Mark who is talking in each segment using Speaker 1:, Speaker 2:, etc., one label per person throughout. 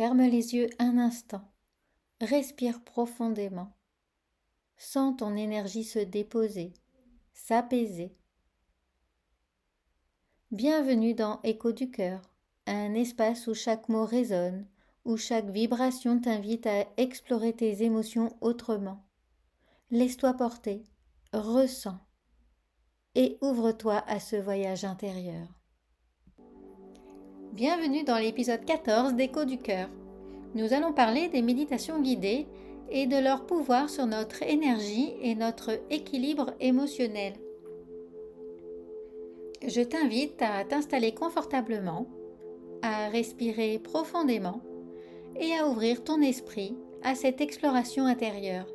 Speaker 1: Ferme les yeux un instant. Respire profondément. Sens ton énergie se déposer, s'apaiser. Bienvenue dans Écho du cœur, un espace où chaque mot résonne, où chaque vibration t'invite à explorer tes émotions autrement. Laisse-toi porter, ressens et ouvre-toi à ce voyage intérieur. Bienvenue dans l'épisode 14 d'Écho du cœur. Nous allons parler des méditations guidées et de leur pouvoir sur notre énergie et notre équilibre émotionnel. Je t'invite à t'installer confortablement, à respirer profondément et à ouvrir ton esprit à cette exploration intérieure.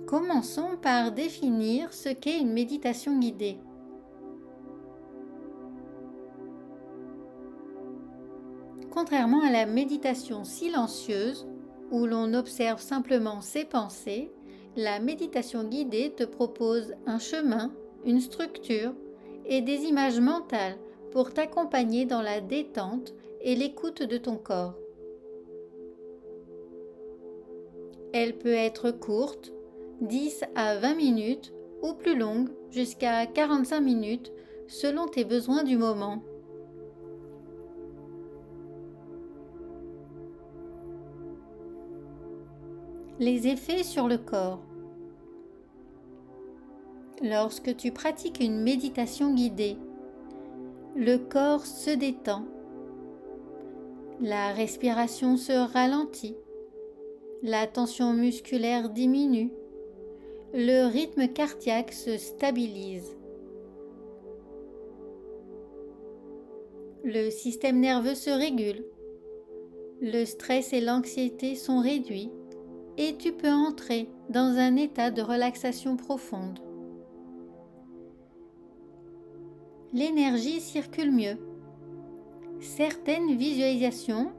Speaker 1: Commençons par définir ce qu'est une méditation guidée. Contrairement à la méditation silencieuse, où l'on observe simplement ses pensées, la méditation guidée te propose un chemin, une structure et des images mentales pour t'accompagner dans la détente et l'écoute de ton corps. Elle peut être courte, 10 à 20 minutes, ou plus longue, jusqu'à 45 minutes, selon tes besoins du moment. Les effets sur le corps. Lorsque tu pratiques une méditation guidée, le corps se détend, la respiration se ralentit, la tension musculaire diminue, le rythme cardiaque se stabilise. Le système nerveux se régule, le stress et l'anxiété sont réduits et tu peux entrer dans un état de relaxation profonde. L'énergie circule mieux. Certaines visualisations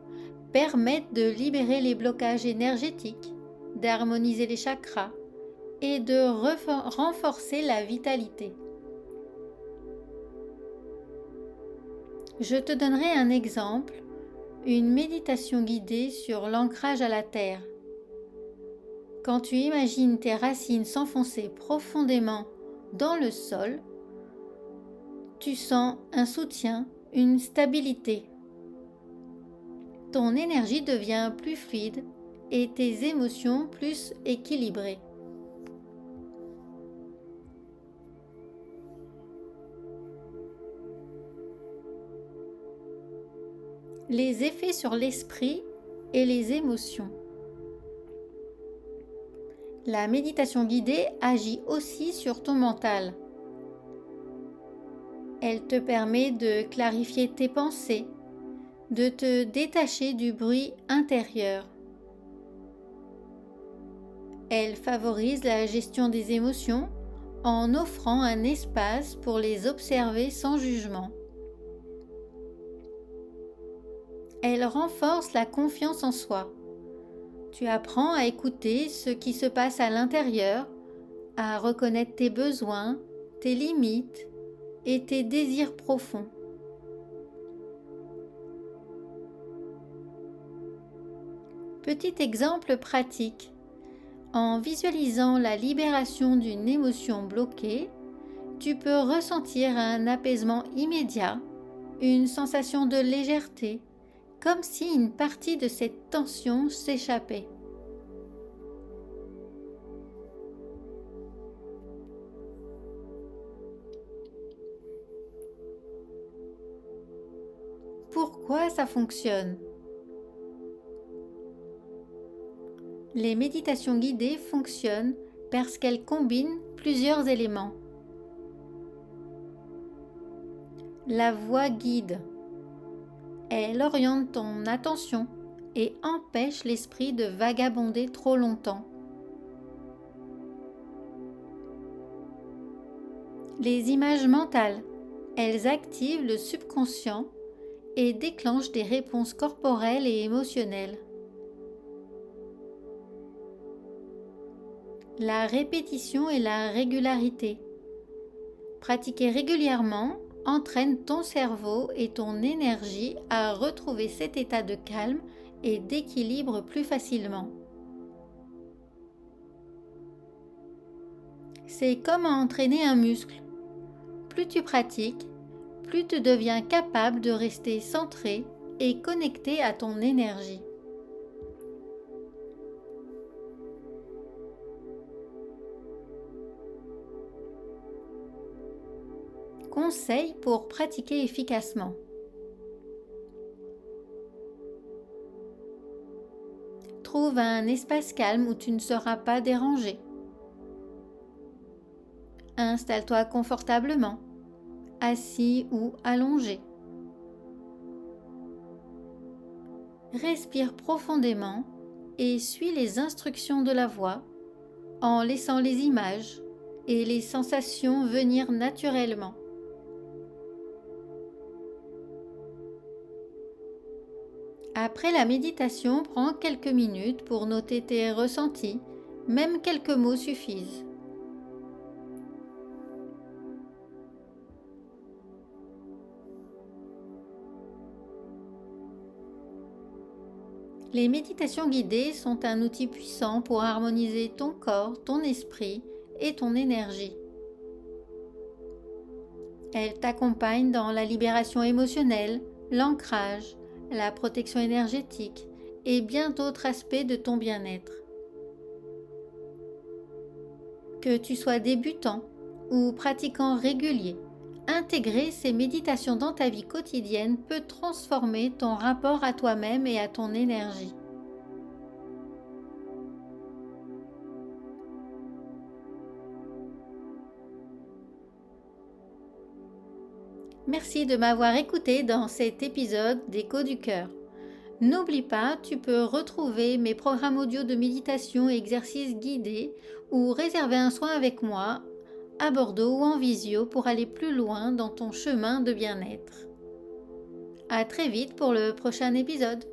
Speaker 1: permettent de libérer les blocages énergétiques, d'harmoniser les chakras et de renforcer la vitalité. Je te donnerai un exemple, une méditation guidée sur l'ancrage à la terre. Quand tu imagines tes racines s'enfoncer profondément dans le sol, tu sens un soutien, une stabilité. Ton énergie devient plus fluide et tes émotions plus équilibrées. Les effets sur l'esprit et les émotions. La méditation guidée agit aussi sur ton mental. Elle te permet de clarifier tes pensées, de te détacher du bruit intérieur. Elle favorise la gestion des émotions en offrant un espace pour les observer sans jugement. Elle renforce la confiance en soi. Tu apprends à écouter ce qui se passe à l'intérieur, à reconnaître tes besoins, tes limites et tes désirs profonds. Petit exemple pratique. En visualisant la libération d'une émotion bloquée, tu peux ressentir un apaisement immédiat, une sensation de légèreté, comme si une partie de cette tension s'échappait. Pourquoi ça fonctionne ? Les méditations guidées fonctionnent parce qu'elles combinent plusieurs éléments. La voix guide. Elle oriente ton attention et empêche l'esprit de vagabonder trop longtemps. Les images mentales. Elles activent le subconscient et déclenchent des réponses corporelles et émotionnelles. La répétition et la régularité. Pratiquer régulièrement entraîne ton cerveau et ton énergie à retrouver cet état de calme et d'équilibre plus facilement. C'est comme entraîner un muscle. Plus tu pratiques, plus tu deviens capable de rester centré et connecté à ton énergie. Conseils pour pratiquer efficacement. Trouve un espace calme où tu ne seras pas dérangé. Installe-toi confortablement, assis ou allongé. Respire profondément et suis les instructions de la voix en laissant les images et les sensations venir naturellement. Après la méditation, prends quelques minutes pour noter tes ressentis, même quelques mots suffisent. Les méditations guidées sont un outil puissant pour harmoniser ton corps, ton esprit et ton énergie. Elles t'accompagnent dans la libération émotionnelle, l'ancrage, la protection énergétique et bien d'autres aspects de ton bien-être. Que tu sois débutant ou pratiquant régulier, intégrer ces méditations dans ta vie quotidienne peut transformer ton rapport à toi-même et à ton énergie. Merci de m'avoir écouté dans cet épisode d'Écho du cœur. N'oublie pas, tu peux retrouver mes programmes audio de méditation et exercices guidés ou réserver un soin avec moi à Bordeaux ou en visio pour aller plus loin dans ton chemin de bien-être. À très vite pour le prochain épisode.